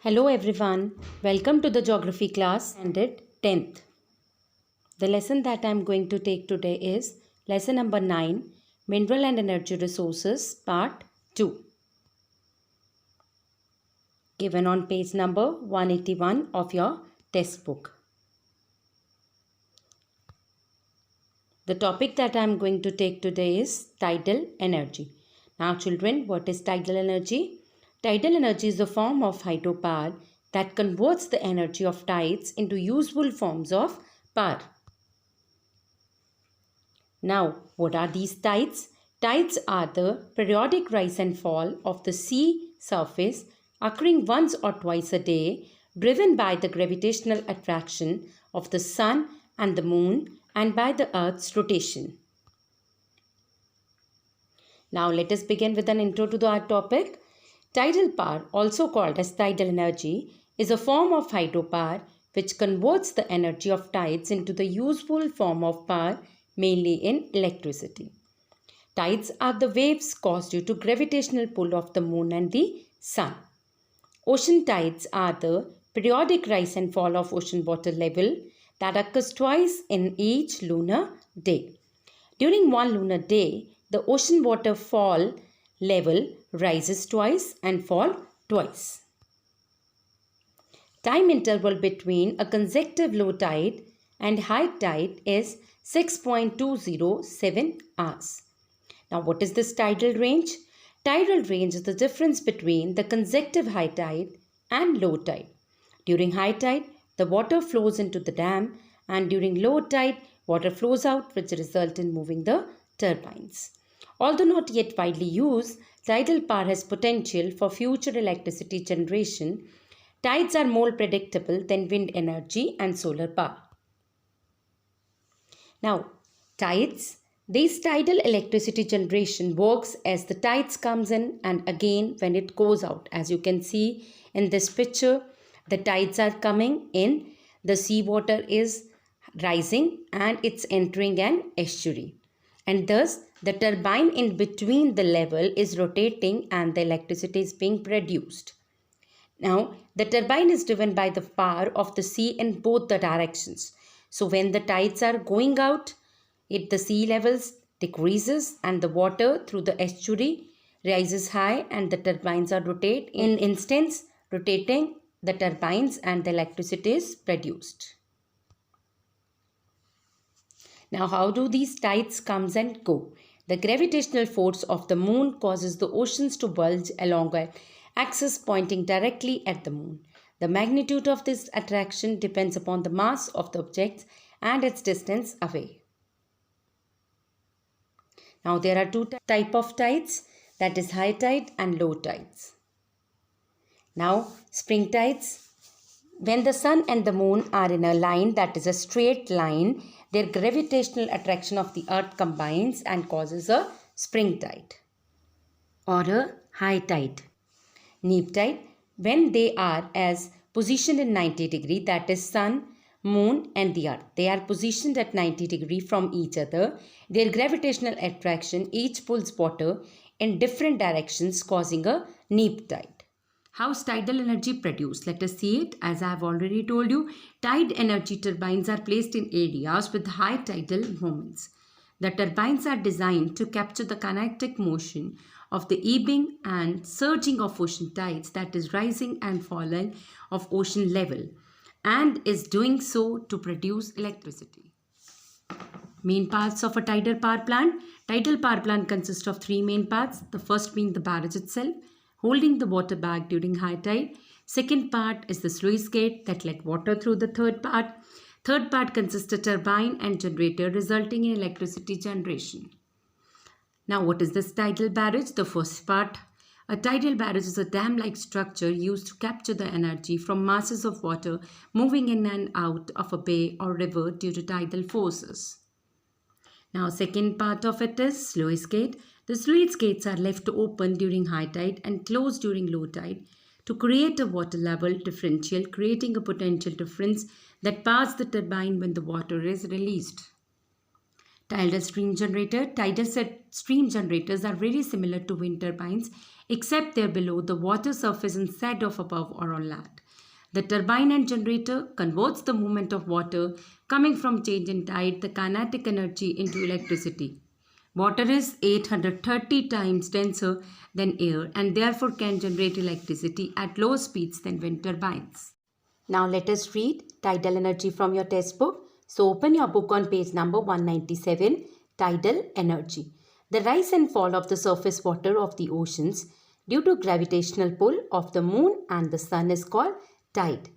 Hello everyone, welcome to the geography class standard 10th. The lesson that I am going to take today is lesson number 9, Mineral and Energy Resources, part 2. Given on page number 181 of your textbook. The topic that I am going to take today is tidal energy. Now children, what is tidal energy? Tidal energy is a form of hydropower that converts the energy of tides into useful forms of power. Now, what are these tides? Tides are the periodic rise and fall of the sea surface occurring once or twice a day, driven by the gravitational attraction of the sun and the moon and by the earth's rotation. Now, let us begin with an intro to our topic. Tidal power, also called as tidal energy, is a form of hydropower which converts the energy of tides into the useful form of power, mainly in electricity. Tides are the waves caused due to gravitational pull of the moon and the sun. Ocean tides are the periodic rise and fall of ocean water level that occurs twice in each lunar day. During one lunar day, the ocean water fall level rises twice and fall twice. Time interval between a consecutive low tide and high tide is 6.207 hours. Now, what is this tidal range? Tidal range is the difference between the consecutive high tide and low tide. During high tide, the water flows into the dam, and during low tide, water flows out, which results in moving the turbines. Although not yet widely used, tidal power has potential for future electricity generation. Tides are more predictable than wind energy and solar power. Now, tides. This tidal electricity generation works as the tides comes in and again when it goes out. As you can see in this picture, the tides are coming in, the seawater is rising and it's entering an estuary. And thus, the turbine in between the level is rotating and the electricity is being produced. Now, the turbine is driven by the power of the sea in both the directions. So, when the tides are going out, the sea levels decreases and the water through the estuary rises high and the turbines are rotating. In instance, rotating the turbines and the electricity is produced. Now, how do these tides comes and go? The gravitational force of the moon causes the oceans to bulge along an axis pointing directly at the moon. The magnitude of this attraction depends upon the mass of the objects and its distance away. Now, there are two types of tides, that is high tide and low tides. Now, spring tides. When the sun and the moon are in a line, that is a straight line, their gravitational attraction of the earth combines and causes a spring tide or a high tide. Neap tide, when they are as positioned in 90 degree, that is sun, moon and the earth. They are positioned at 90 degree from each other. Their gravitational attraction each pulls water in different directions, causing a neap tide. How is tidal energy produced? Let us see it. As I have already told you, tide energy turbines are placed in areas with high tidal moments. The turbines are designed to capture the kinetic motion of the ebbing and surging of ocean tides, that is rising and falling of ocean level, and is doing so to produce electricity. Main parts of a tidal power plant. Tidal power plant consists of three main parts. The first being the barrage itself, holding the water back during high tide. Second part is the sluice gate that let water through the third part. Third part consists of turbine and generator, resulting in electricity generation. Now, what is this tidal barrage? The first part. A tidal barrage is a dam-like structure used to capture the energy from masses of water moving in and out of a bay or river due to tidal forces. Now, second part of it is sluice gate. The sluice gates are left open during high tide and closed during low tide to create a water level differential, creating a potential difference that powers the turbine when the water is released. Tidal stream generator. Stream generators are very similar to wind turbines, except they're below the water surface instead of above or on land. The turbine and generator converts the movement of water coming from change in tide, the kinetic energy, into electricity. Water is 830 times denser than air and therefore can generate electricity at lower speeds than wind turbines. Now let us read tidal energy from your textbook. So open your book on page number 197, tidal energy. The rise and fall of the surface water of the oceans due to gravitational pull of the moon and the sun is called tide.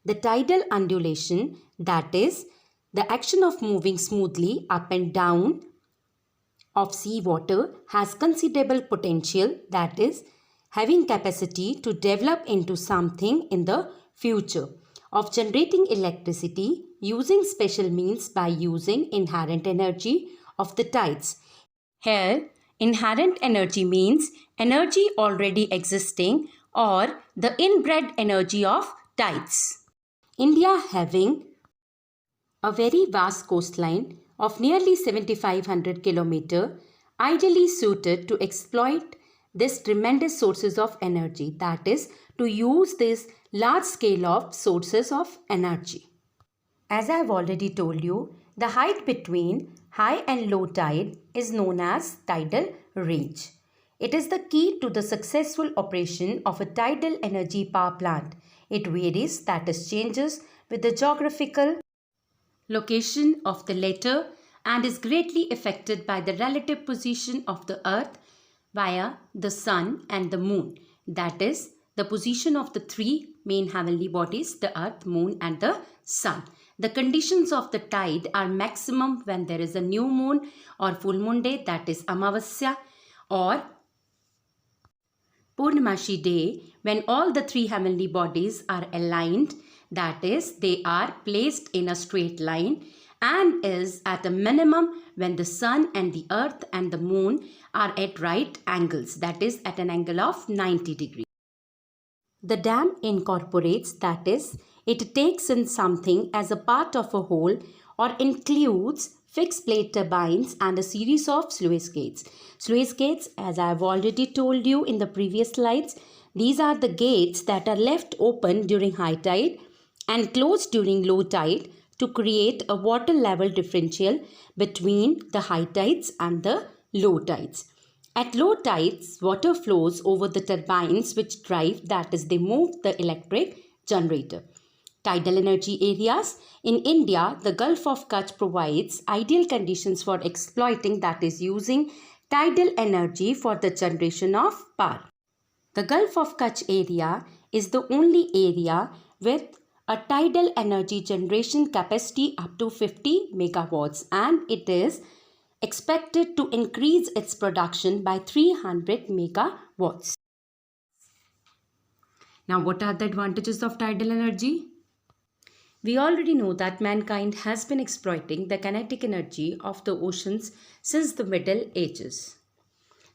The tidal undulation, that is, the action of moving smoothly up and down of sea water, has considerable potential, that is, having capacity to develop into something in the future of generating electricity using special means by using inherent energy of the tides. Here, inherent energy means energy already existing or the inbred energy of tides. India, having a very vast coastline of nearly 7,500 km, ideally suited to exploit these tremendous sources of energy, that is, to use this large scale of sources of energy. As I have already told you, the height between high and low tide is known as tidal range. It is the key to the successful operation of a tidal energy power plant. It varies, that is, changes with the geographical location of the latter and is greatly affected by the relative position of the earth via the sun and the moon, that is, the position of the three main heavenly bodies, the earth, moon and the sun. The conditions of the tide are maximum when there is a new moon or full moon day, that is Amavasya, or Purnamashi day, when all the three heavenly bodies are aligned, that is, they are placed in a straight line, and is at a minimum when the sun and the earth and the moon are at right angles, that is, at an angle of 90 degrees. The dam incorporates, that is, it takes in something as a part of a whole or includes fixed plate turbines and a series of sluice gates. Sluice gates, as I have already told you in the previous slides, these are the gates that are left open during high tide and closed during low tide to create a water level differential between the high tides and the low tides. At low tides, water flows over the turbines which drive, that is, they move the electric generator. Tidal energy areas. In India, the Gulf of Kutch provides ideal conditions for exploiting, that is, using tidal energy for the generation of power. The Gulf of Kutch area is the only area with a tidal energy generation capacity up to 50 megawatts, and it is expected to increase its production by 300 megawatts. Now, what are the advantages of tidal energy? We already know that mankind has been exploiting the kinetic energy of the oceans since the Middle Ages.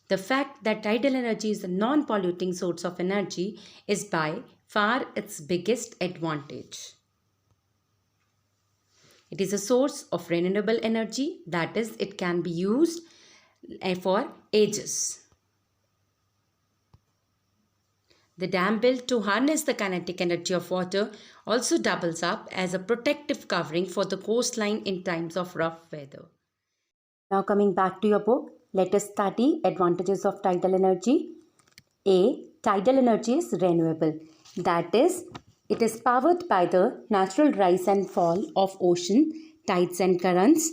The fact that tidal energy is a non-polluting source of energy is by far its biggest advantage. It is a source of renewable energy, that is, it can be used for ages. The dam built to harness the kinetic energy of water also doubles up as a protective covering for the coastline in times of rough weather. Now coming back to your book, let us study advantages of tidal energy. A. Tidal energy is renewable. That is, it is powered by the natural rise and fall of ocean, tides and currents.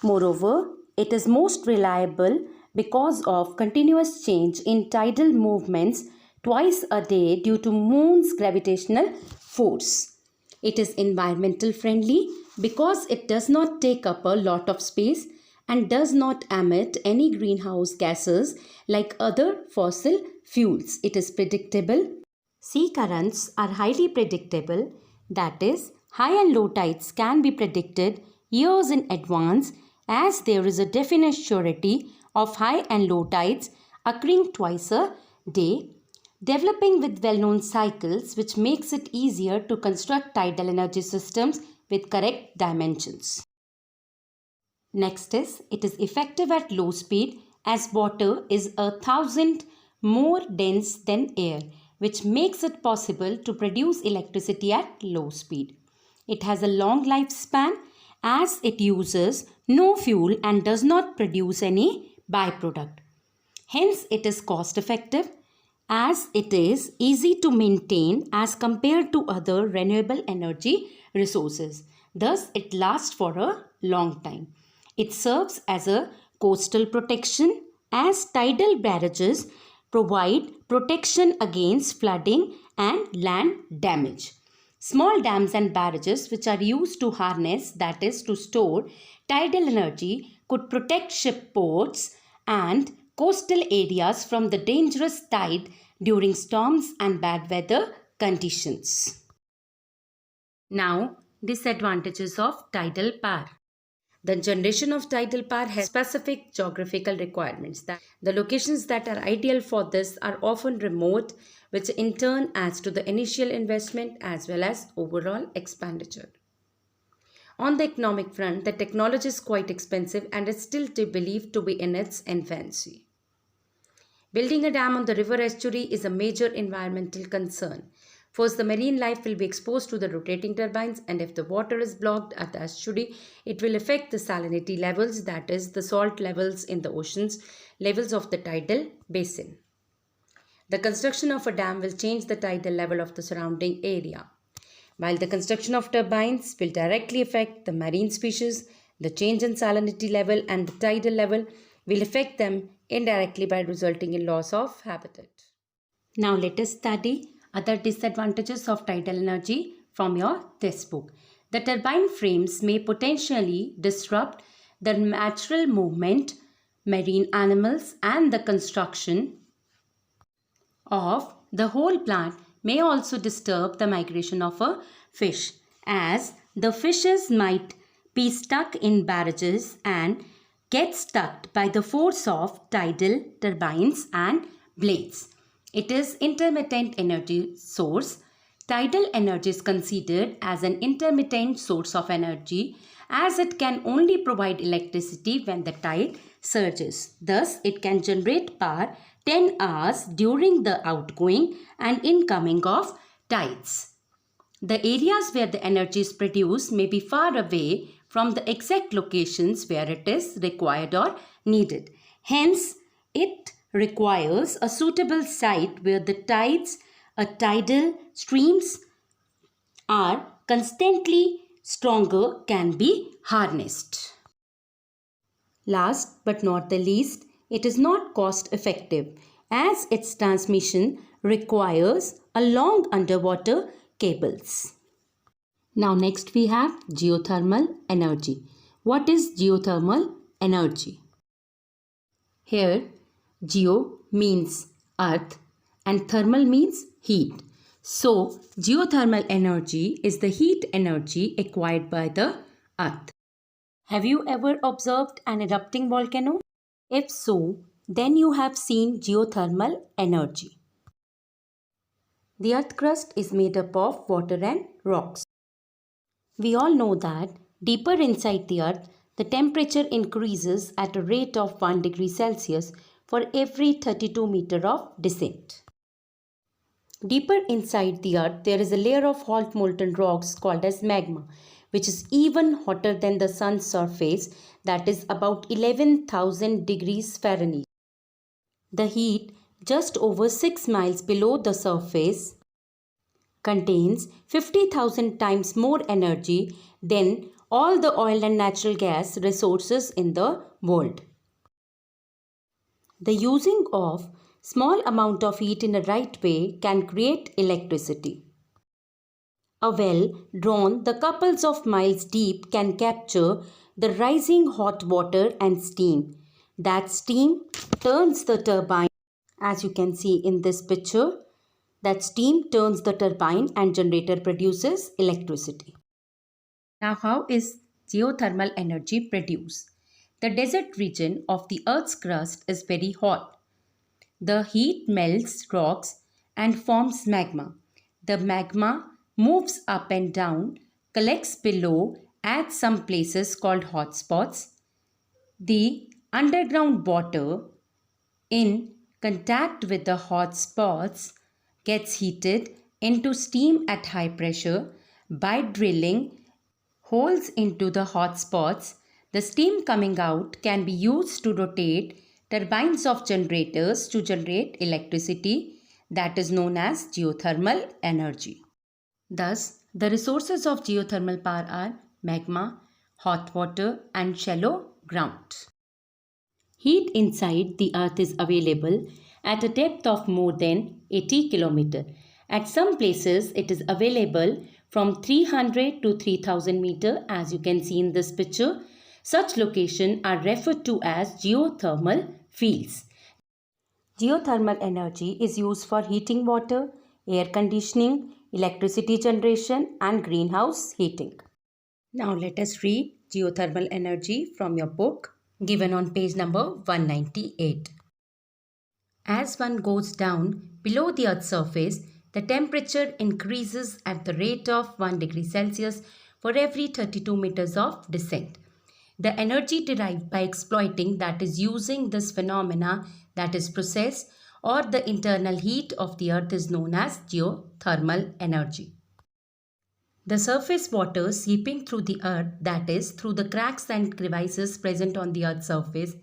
Moreover, it is most reliable because of continuous change in tidal movements twice a day due to moon's gravitational force. It is environmental friendly because it does not take up a lot of space and does not emit any greenhouse gases like other fossil fuels. It is predictable. Sea currents are highly predictable, that is, high and low tides can be predicted years in advance as there is a definite surety of high and low tides occurring twice a day, developing with well-known cycles, which makes it easier to construct tidal energy systems with correct dimensions. Next is, it is effective at low speed as water is 1,000 more dense than air, which makes it possible to produce electricity at low speed. It has a long lifespan as it uses no fuel and does not produce any byproduct. Hence, it is cost effective as it is easy to maintain as compared to other renewable energy resources. Thus, it lasts for a long time. It serves as a coastal protection as tidal barrages provide protection against flooding and land damage. Small dams and barrages which are used to harness, that is to store tidal energy, could protect ship ports and coastal areas from the dangerous tide during storms and bad weather conditions. Now, disadvantages of tidal power. The generation of tidal power has specific geographical requirements. The locations that are ideal for this are often remote, which in turn adds to the initial investment as well as overall expenditure. On the economic front, the technology is quite expensive and is still believed to be in its infancy. Building a dam on the river estuary is a major environmental concern. First, the marine life will be exposed to the rotating turbines, and if the water is blocked at the estuary, it will affect the salinity levels, that is, the salt levels in the oceans, levels of the tidal basin. The construction of a dam will change the tidal level of the surrounding area. While the construction of turbines will directly affect the marine species, the change in salinity level and the tidal level will affect them indirectly by resulting in loss of habitat. Now let us study other disadvantages of tidal energy from your textbook. The turbine frames may potentially disrupt the natural movement, marine animals, and the construction of the whole plant may also disturb the migration of a fish, as the fishes might be stuck in barrages and get stuck by the force of tidal turbines and blades. It is intermittent energy source. Tidal energy is considered as an intermittent source of energy as it can only provide electricity when the tide surges. Thus, it can generate power 10 hours during the outgoing and incoming of tides. The areas where the energy is produced may be far away from the exact locations where it is required or needed. Hence, it requires a suitable site where the tides, tidal streams are constantly stronger can be harnessed. Last but not the least, it is not cost effective as its transmission requires a long underwater cables. Now next we have geothermal energy. What is geothermal energy? Here geo means earth and thermal means heat. So geothermal energy is the heat energy acquired by the earth. Have you ever observed an erupting volcano? If so, then you have seen geothermal energy. The earth crust is made up of water and rocks. We all know that deeper inside the earth, the temperature increases at a rate of 1 degree Celsius for every 32 meters of descent. Deeper inside the earth, there is a layer of hot molten rocks called as magma, which is even hotter than the sun's surface, that is about 11,000 degrees Fahrenheit. The heat just over 6 miles below the surface contains 50,000 times more energy than all the oil and natural gas resources in the world. The using of small amount of heat in the right way can create electricity. A well drawn the couples of miles deep can capture the rising hot water and steam. That steam turns the turbine, as you can see in this picture. That steam turns the turbine and generator produces electricity. Now, how is geothermal energy produced? The desert region of the Earth's crust is very hot. The heat melts rocks and forms magma. The magma moves up and down, collects below at some places called hotspots, The underground water in contact with the hot spots gets heated into steam at high pressure by drilling holes into the hot spots. The steam coming out can be used to rotate turbines of generators to generate electricity, that is known as geothermal energy. Thus, the resources of geothermal power are magma, hot water, and shallow ground. Heat inside the earth is available at a depth of more than 80 km. At some places, it is available from 300 to 3000 meter, as you can see in this picture. Such locations are referred to as geothermal fields. Geothermal energy is used for heating water, air conditioning, electricity generation, and greenhouse heating. Now let us read geothermal energy from your book given on page number 198. As one goes down below the Earth's surface, the temperature increases at the rate of 1 degree Celsius for every 32 meters of descent. The energy derived by exploiting, that is using this phenomena, that is process, or the internal heat of the earth is known as geothermal energy. The surface water seeping through the earth, that is through the cracks and crevices present on the earth's surface,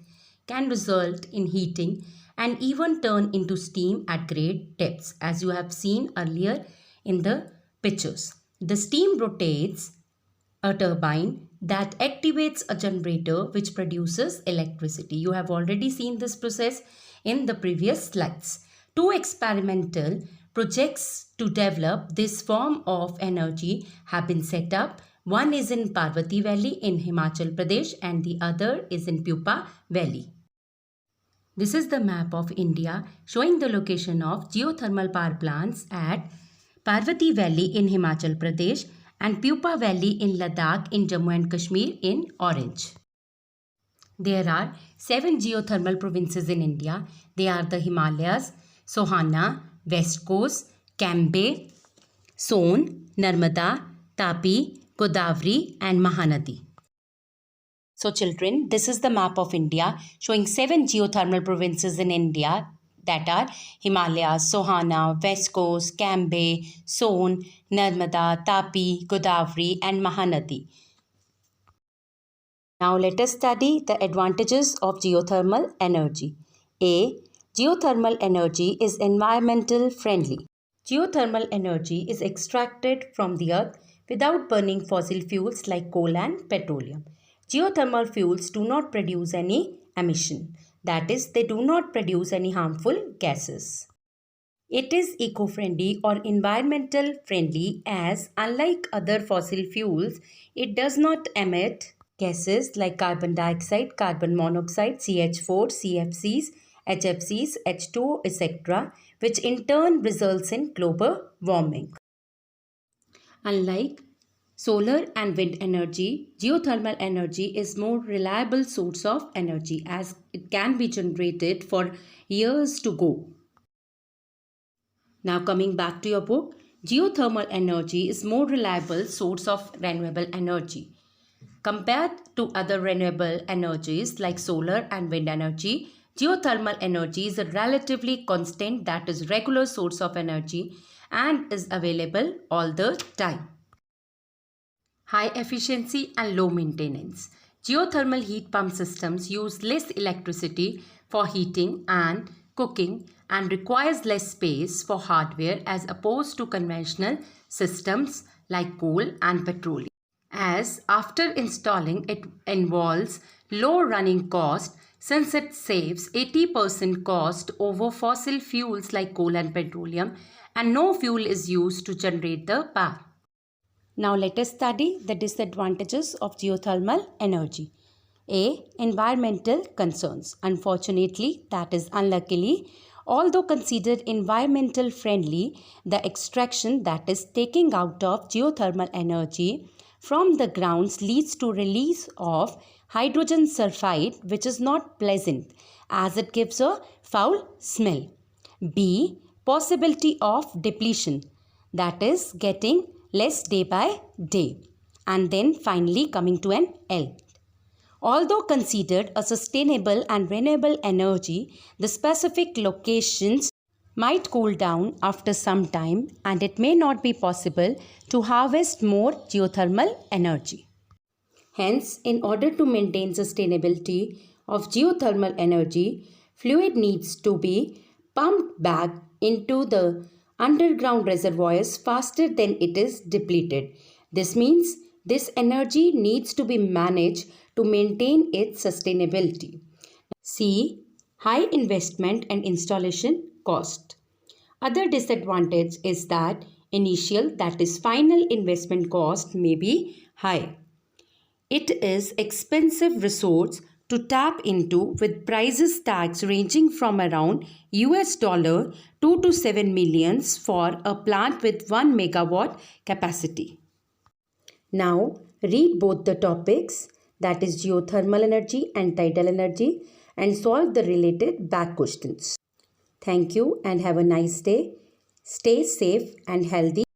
can result in heating and even turn into steam at great depths, as you have seen earlier in the pictures. The steam rotates a turbine that activates a generator which produces electricity. You have already seen this process in the previous slides. Two experimental projects to develop this form of energy have been set up. One is in Parvati Valley in Himachal Pradesh and the other is in Pupa Valley. This is the map of India showing the location of geothermal power plants at Parvati Valley in Himachal Pradesh and Pupa Valley in Ladakh in Jammu and Kashmir in orange. There are 7 geothermal provinces in India. They are the Himalayas, Sohana, West Coast, Cambay, Son, Narmada, Tapi, Godavari and Mahanadi. So children, this is the map of India showing 7 geothermal provinces in India, that are Himalayas, Sohana, West Coast, Cambay, Son, Narmada, Tapi, Godavari and Mahanadi. Now let us study the advantages of geothermal energy. A. Geothermal energy is environmental friendly. Geothermal energy is extracted from the earth without burning fossil fuels like coal and petroleum. Geothermal fuels do not produce any emission. That is, they do not produce any harmful gases. It is eco-friendly or environmental friendly as, unlike other fossil fuels, it does not emit gases like carbon dioxide, carbon monoxide, CH4, CFCs, HFCs, H2O, etc., which in turn results in global warming. Unlike solar and wind energy, geothermal energy is more reliable source of energy as it can be generated for years to go. Now coming back to your book, geothermal energy is more reliable source of renewable energy. Compared to other renewable energies like solar and wind energy, geothermal energy is a relatively constant, that is regular source of energy and is available all the time. High efficiency and low maintenance. Geothermal heat pump systems use less electricity for heating and cooking and requires less space for hardware as opposed to conventional systems like coal and petroleum. As after installing it involves low running cost since it saves 80% cost over fossil fuels like coal and petroleum and no fuel is used to generate the power. Now let us study the disadvantages of geothermal energy. A. Environmental concerns. Unfortunately, that is unluckily, although considered environmental friendly, the extraction, that is taking out of geothermal energy from the grounds, leads to release of hydrogen sulfide, which is not pleasant as it gives a foul smell. B. Possibility of depletion, that is getting less day by day. And then finally coming to an L. Although considered a sustainable and renewable energy, the specific locations might cool down after some time, and it may not be possible to harvest more geothermal energy. Hence, in order to maintain sustainability of geothermal energy, fluid needs to be pumped back into the underground reservoirs faster than it is depleted. This means this energy needs to be managed to maintain its sustainability. C. High investment and installation cost. Other disadvantage is that initial, that is final investment cost may be high. It is expensive resource to tap into, with prices tags ranging from around $2 to 7 millions for a plant with 1 megawatt capacity. Now read both the topics, that is geothermal energy and tidal energy, and solve the related back questions. Thank you and have a nice day. Stay safe and healthy.